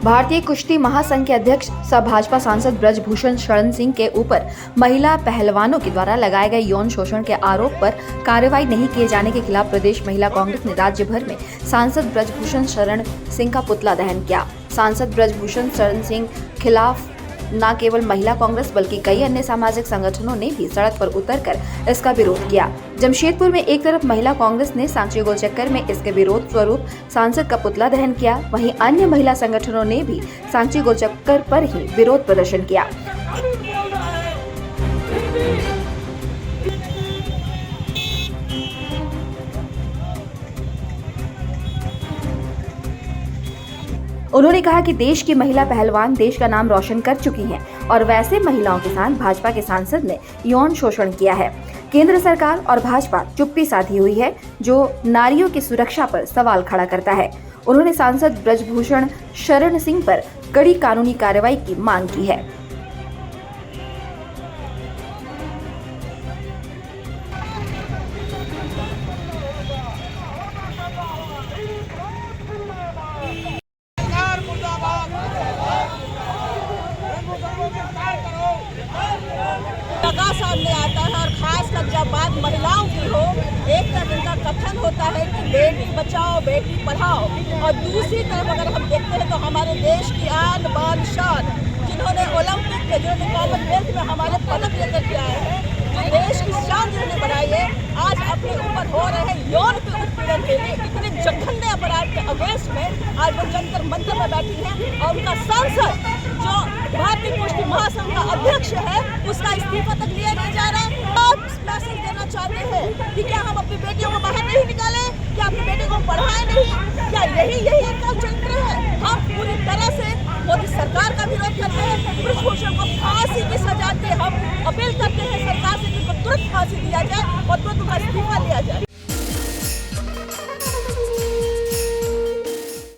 भारतीय कुश्ती महासंघ के अध्यक्ष सह भाजपा सांसद ब्रजभूषण शरण सिंह के ऊपर महिला पहलवानों के द्वारा लगाए गए यौन शोषण के आरोप पर कार्रवाई नहीं किए जाने के खिलाफ प्रदेश महिला कांग्रेस ने राज्य भर में सांसद ब्रजभूषण शरण सिंह का पुतला दहन किया। सांसद ब्रजभूषण शरण सिंह खिलाफ न केवल महिला कांग्रेस बल्कि कई अन्य सामाजिक संगठनों ने भी सड़क पर उतरकर इसका विरोध किया। जमशेदपुर में एक तरफ महिला कांग्रेस ने सांची गोलचक्कर में इसके विरोध स्वरूप सांसद का पुतला दहन किया, वहीं अन्य महिला संगठनों ने भी सांची गोलचक्कर पर ही विरोध प्रदर्शन किया। उन्होंने कहा कि देश की महिला पहलवान देश का नाम रोशन कर चुकी हैं और वैसे महिलाओं के साथ भाजपा के सांसद ने यौन शोषण किया है। केंद्र सरकार और भाजपा चुप्पी साधी हुई है, जो नारियों की सुरक्षा पर सवाल खड़ा करता है। उन्होंने सांसद ब्रजभूषण शरण सिंह पर कड़ी कानूनी कार्रवाई की मांग की है। लगा सामने आता है और खासकर जब बात महिलाओं की हो, एक तरफ इनका कथन होता है कि बेटी बचाओ बेटी पढ़ाओ, और दूसरी तरफ अगर हम देखते हैं तो हमारे देश की आन बान शान, जिन्होंने ओलंपिक में, जिन्होंने कॉमनवेल्थ में हमारे पदक लेकर के आए हैं, जो देश की शान जिन्होंने बढ़ाई है, आज अपने ऊपर हो रहे हैं यौन पे उत्पीड़न के लिए इतने जघन्य अपराध के अगेंस्ट में आज वो जंतर मंतर में बैठी है और उनका सांसद जो भारतीय कुश्ती महासंघ का अध्यक्ष है उसका इस्तीफा तक लिया नहीं जा रहा है। आप मैसेज देना चाहते हैं कि क्या हम अपनी बेटियों को बाहर नहीं निकाले, क्या अपनी बेटी को पढ़ाए नहीं, क्या यही इनका चरित्र है? हम पूरी तरह से मोदी सरकार का विरोध करते हैं। ब्रजभूषण को फांसी की सजा के हम अपील करते हैं